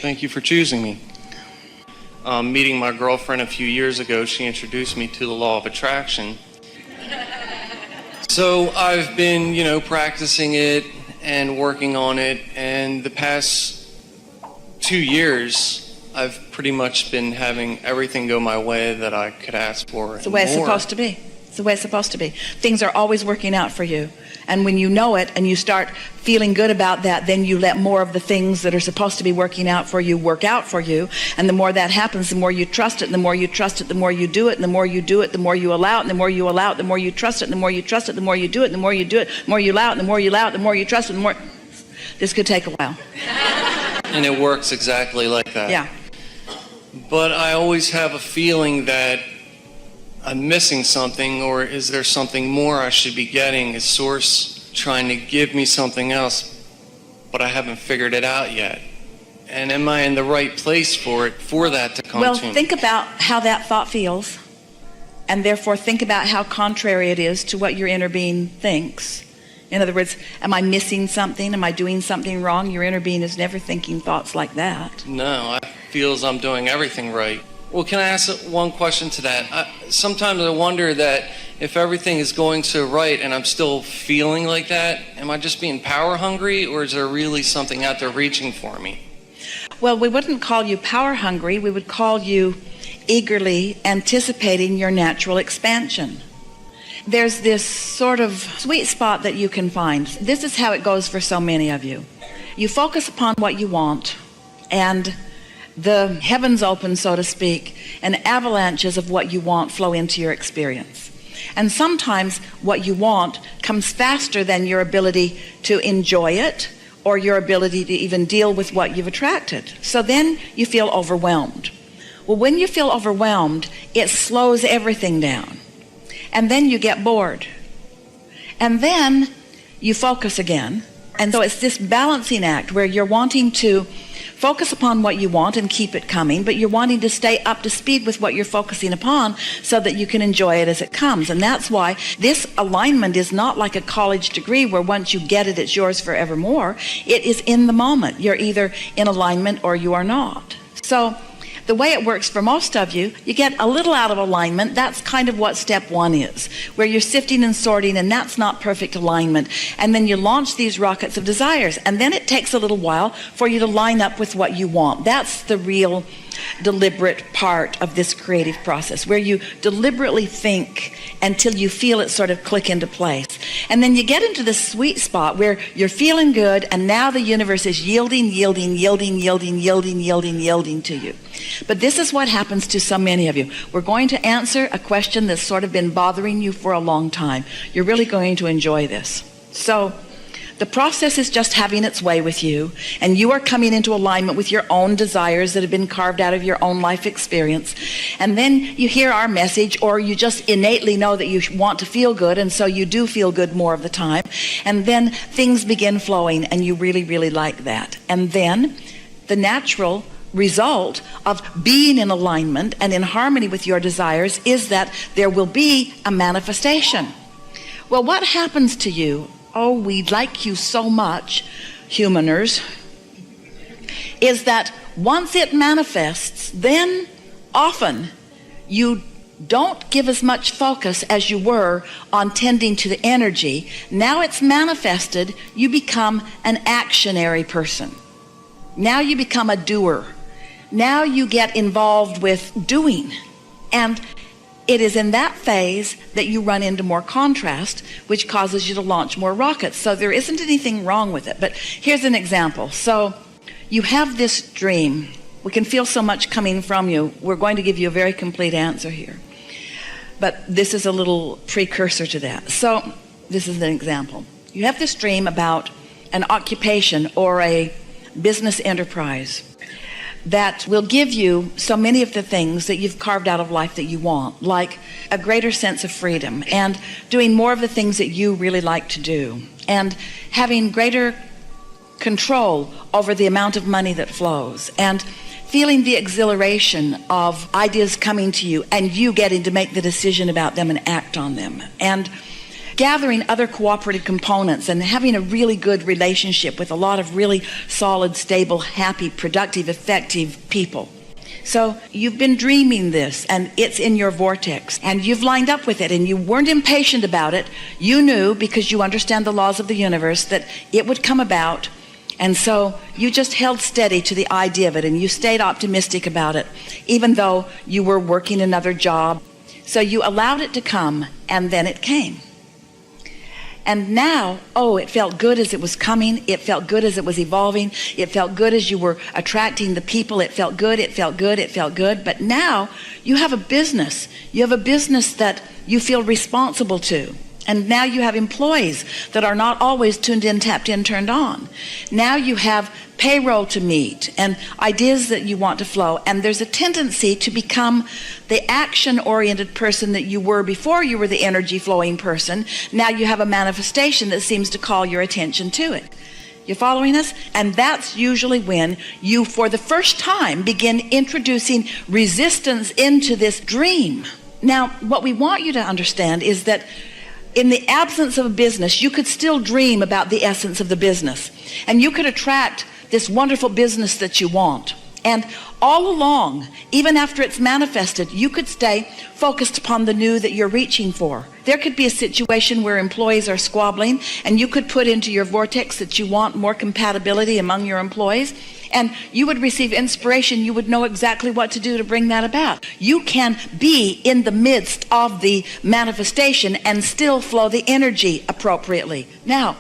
Thank you for choosing me. Meeting my girlfriend a few years ago, she introduced me to the Law of Attraction. So I've been, practicing it and working on it, and the past 2 years, I've pretty much been having everything go my way that I could ask for. It's the way it's supposed to be. It's the way it's supposed to be. Things are always working out for you. And when you know it and you start feeling good about that, then you let more of the things that are supposed to be working out for you work out for you. And the more that happens, the more you trust it, and the more you trust it, the more you do it, and the more you do it, the more you allow it, and the more you allow it, the more you trust it, and the more you trust it, the more you do it, and the more you do it, the more you allow it, and the more you allow it, the more you trust it, the more... This could take a while. And it works exactly like that. Yeah. But I always have a feeling that I'm missing something, or is there something more I should be getting? Is Source trying to give me something else, but I haven't figured it out yet? And am I in the right place for that to come to me? Well, think about how that thought feels, and therefore think about how contrary it is to what your inner being thinks. In other words, am I missing something? Am I doing something wrong? Your inner being is never thinking thoughts like that. No, I feel I'm doing everything right. Well, can I ask one question to that? Sometimes I wonder that if everything is going so right and I'm still feeling like that, am I just being power hungry, or is there really something out there reaching for me? Well, we wouldn't call you power hungry. We would call you eagerly anticipating your natural expansion. There's this sort of sweet spot that you can find. This is how it goes for so many of you. You focus upon what you want, and the heavens open, so to speak, and avalanches of what you want flow into your experience. And sometimes what you want comes faster than your ability to enjoy it, or your ability to even deal with what you've attracted. So then you feel overwhelmed. Well, when you feel overwhelmed, it slows everything down. And then you get bored. And then you focus again. And so it's this balancing act where you're wanting to focus upon what you want and keep it coming, but you're wanting to stay up to speed with what you're focusing upon so that you can enjoy it as it comes. And that's why this alignment is not like a college degree where once you get it, it's yours forevermore. It is in the moment. You're either in alignment or you are not. So the way it works for most of you, you get a little out of alignment. That's kind of what step one is, where you're sifting and sorting, and that's not perfect alignment. And then you launch these rockets of desires, and then it takes a little while for you to line up with what you want. That's the real deliberate part of this creative process, where you deliberately think until you feel it sort of click into place. And then you get into the sweet spot where you're feeling good, and now the universe is yielding to you. But this is what happens to so many of you. We're going to answer a question that's sort of been bothering you for a long time. You're really going to enjoy this. So the process is just having its way with you, and you are coming into alignment with your own desires that have been carved out of your own life experience. And then you hear our message, or you just innately know that you want to feel good, and so you do feel good more of the time. And then things begin flowing, and you really, really like that. And then the natural result of being in alignment and in harmony with your desires is that there will be a manifestation. Well, what happens to you? Oh, we like you so much, humaners, is that once it manifests, then often you don't give as much focus as you were on tending to the energy. Now it's manifested, you become an actionary person. Now you become a doer. Now you get involved with doing. And it is in that phase that you run into more contrast, which causes you to launch more rockets. So there isn't anything wrong with it. But here's an example. So you have this dream. We can feel so much coming from you. We're going to give you a very complete answer here. But this is a little precursor to that. So this is an example. You have this dream about an occupation or a business enterprise that will give you so many of the things that you've carved out of life that you want, like a greater sense of freedom and doing more of the things that you really like to do and having greater control over the amount of money that flows and feeling the exhilaration of ideas coming to you and you getting to make the decision about them and act on them. And gathering other cooperative components and having a really good relationship with a lot of really solid, stable, happy, productive, effective people. So you've been dreaming this, and it's in your vortex, and you've lined up with it, and you weren't impatient about it. You knew, because you understand the laws of the universe, that it would come about. And so you just held steady to the idea of it, and you stayed optimistic about it, even though you were working another job. So you allowed it to come, and then it came. And now, it felt good as it was coming. It felt good as it was evolving. It felt good as you were attracting the people. It felt good, it felt good, it felt good. But now you have a business. You have a business that you feel responsible to. And now you have employees that are not always tuned in, tapped in, turned on. Now you have payroll to meet and ideas that you want to flow. And there's a tendency to become the action-oriented person that you were before you were the energy-flowing person. Now you have a manifestation that seems to call your attention to it. You following us? And that's usually when you, for the first time, begin introducing resistance into this dream. Now, what we want you to understand is that in the absence of a business, you could still dream about the essence of the business. And you could attract this wonderful business that you want. And all along, even after it's manifested, you could stay focused upon the new that you're reaching for. There could be a situation where employees are squabbling, and you could put into your vortex that you want more compatibility among your employees, and you would receive inspiration. You would know exactly what to do to bring that about. You can be in the midst of the manifestation and still flow the energy appropriately. Now,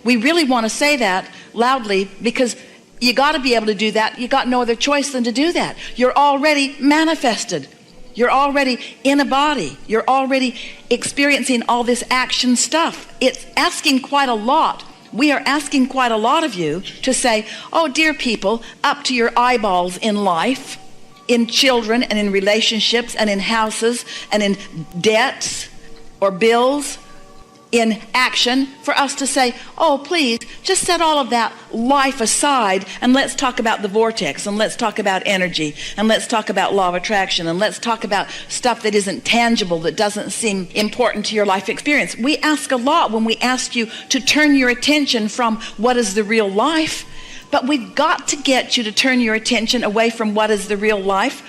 we really want to say that loudly, because you got to be able to do that. You got no other choice than to do that. You're already manifested. You're already in a body. You're already experiencing all this action stuff. It's asking quite a lot. We are asking quite a lot of you to say, oh, dear people, up to your eyeballs in life, in children and in relationships and in houses and in debts or bills, in action, for us to say, oh, please, just set all of that life aside and let's talk about the vortex, and let's talk about energy, and let's talk about law of attraction, and let's talk about stuff that isn't tangible, that doesn't seem important to your life experience. We ask a lot when we ask you to turn your attention from what is the real life, but we've got to get you to turn your attention away from what is the real life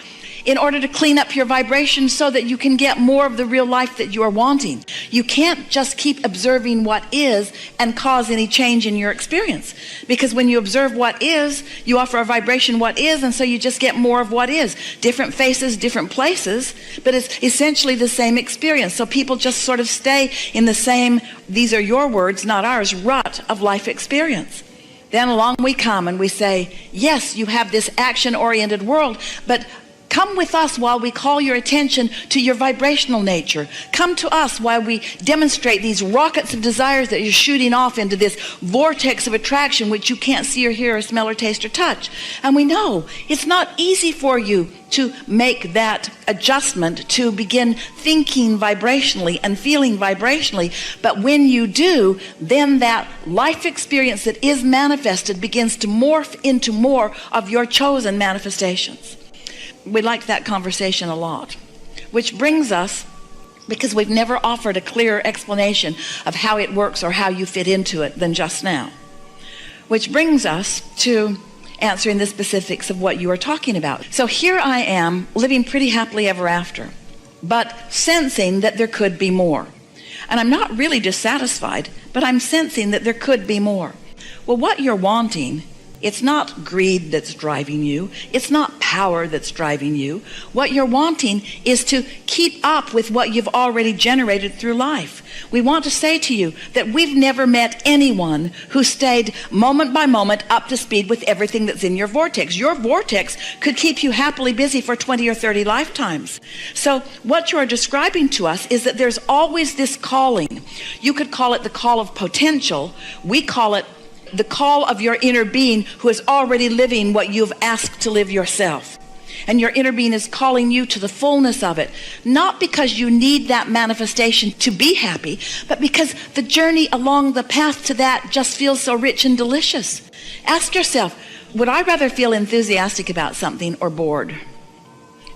in order to clean up your vibration so that you can get more of the real life that you are wanting. You can't just keep observing what is and cause any change in your experience. Because when you observe what is, you offer a vibration what is, and so you just get more of what is. Different faces, different places, but it's essentially the same experience. So people just sort of stay in the same, these are your words, not ours, rut of life experience. Then along we come and we say, yes, you have this action-oriented world, but come with us while we call your attention to your vibrational nature. Come to us while we demonstrate these rockets of desires that you're shooting off into this vortex of attraction which you can't see or hear or smell or taste or touch. And we know it's not easy for you to make that adjustment, to begin thinking vibrationally and feeling vibrationally. But when you do, then that life experience that is manifested begins to morph into more of your chosen manifestations. We like that conversation a lot, which brings us, because we've never offered a clearer explanation of how it works or how you fit into it than just now, which brings us to answering the specifics of what you are talking about. So here I am living pretty happily ever after, but sensing that there could be more. And I'm not really dissatisfied, but I'm sensing that there could be more. Well, what you're wanting, it's not greed that's driving you. It's not power that's driving you. What you're wanting is to keep up with what you've already generated through life. We want to say to you that we've never met anyone who stayed moment by moment up to speed with everything that's in your vortex. Your vortex could keep you happily busy for 20 or 30 lifetimes. So what you're describing to us is that there's always this calling. You could call it the call of potential. We call it the call of your inner being who is already living what you've asked to live yourself. And your inner being is calling you to the fullness of it, not because you need that manifestation to be happy, but because the journey along the path to that just feels so rich and delicious. Ask yourself, would I rather feel enthusiastic about something or bored?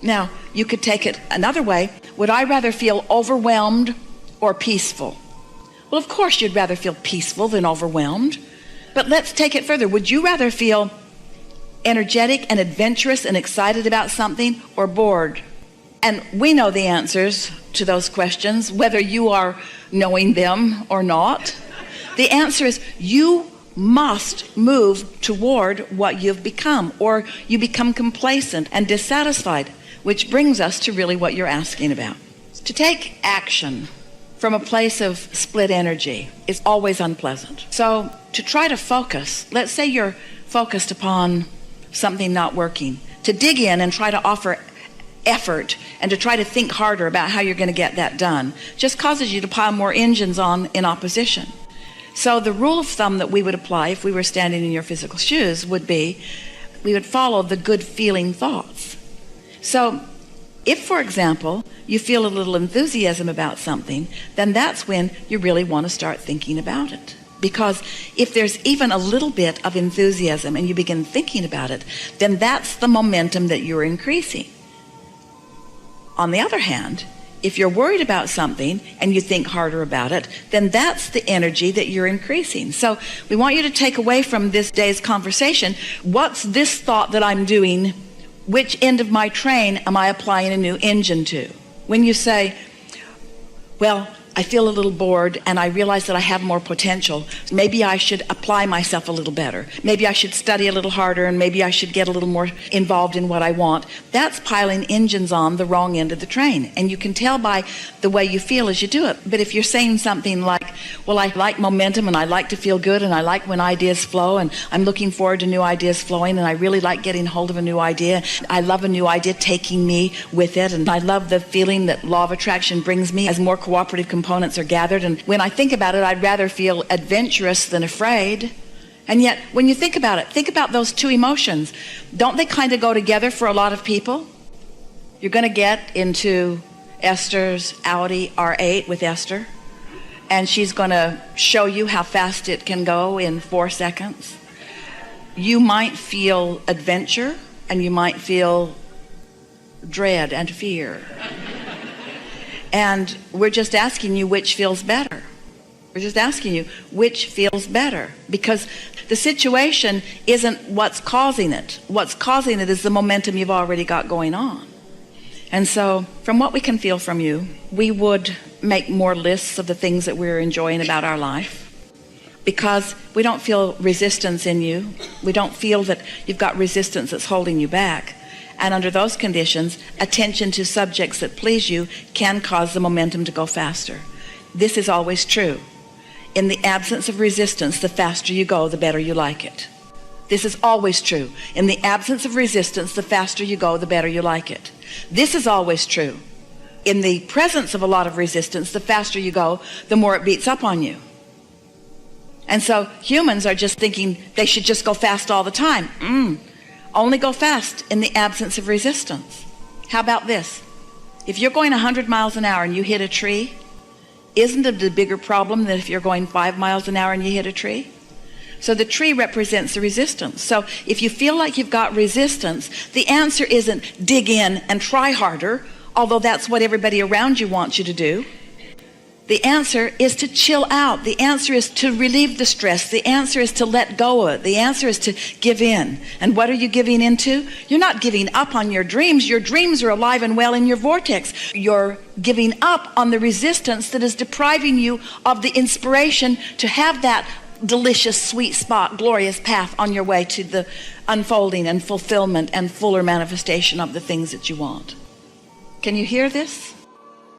Now, you could take it another way. Would I rather feel overwhelmed or peaceful? Well, of course you'd rather feel peaceful than overwhelmed. But let's take it further. Would you rather feel energetic and adventurous and excited about something, or bored? And we know the answers to those questions, whether you are knowing them or not. The answer is you must move toward what you've become, or you become complacent and dissatisfied, which brings us to really what you're asking about. To take action from a place of split energy is always unpleasant. So to try to focus, let's say you're focused upon something not working, to dig in and try to offer effort and to try to think harder about how you're going to get that done just causes you to pile more engines on in opposition. So the rule of thumb that we would apply if we were standing in your physical shoes would be, we would follow the good feeling thoughts. So if, for example, you feel a little enthusiasm about something, then that's when you really want to start thinking about it. Because if there's even a little bit of enthusiasm and you begin thinking about it, then that's the momentum that you're increasing. On the other hand, if you're worried about something and you think harder about it, then that's the energy that you're increasing. So we want you to take away from this day's conversation, what's this thought that I'm doing? Which end of my train am I applying a new engine to? When you say, well, I feel a little bored and I realize that I have more potential. Maybe I should apply myself a little better. Maybe I should study a little harder, and maybe I should get a little more involved in what I want. That's piling engines on the wrong end of the train. And you can tell by the way you feel as you do it. But if you're saying something like, well, I like momentum and I like to feel good and I like when ideas flow and I'm looking forward to new ideas flowing and I really like getting hold of a new idea. I love a new idea taking me with it, and I love the feeling that Law of Attraction brings me as more cooperative components are gathered. And when I think about it, I'd rather feel adventurous than afraid. And yet, when you think about it, think about those two emotions. Don't they kind of go together for a lot of people? You're going to get into Esther's Audi R8 with Esther, and she's going to show you how fast it can go in 4 seconds. You might feel adventure, and you might feel dread and fear. And we're just asking you which feels better. We're just asking you which feels better, because the situation isn't what's causing it. What's causing it is the momentum you've already got going on. And so from what we can feel from you, we would make more lists of the things that we're enjoying about our life, because we don't feel resistance in you. We don't feel that you've got resistance that's holding you back. And under those conditions, attention to subjects that please you can cause the momentum to go faster. This is always true. In the absence of resistance, the faster you go, the better you like it. This is always true. In the absence of resistance, the faster you go, the better you like it. This is always true. In the presence of a lot of resistance, the faster you go, the more it beats up on you. And so humans are just thinking they should just go fast all the time. Only go fast in the absence of resistance. How about this? If you're going 100 miles an hour and you hit a tree, isn't it a bigger problem than if you're going 5 miles an hour and you hit a tree? So the tree represents the resistance. So if you feel like you've got resistance, the answer isn't dig in and try harder, although that's what everybody around you wants you to do. The answer is to chill out. The answer is to relieve the stress. The answer is to let go of it. The answer is to give in. And what are you giving into? You're not giving up on your dreams. Your dreams are alive and well in your vortex. You're giving up on the resistance that is depriving you of the inspiration to have that delicious, sweet spot, glorious path on your way to the unfolding and fulfillment and fuller manifestation of the things that you want. Can you hear this?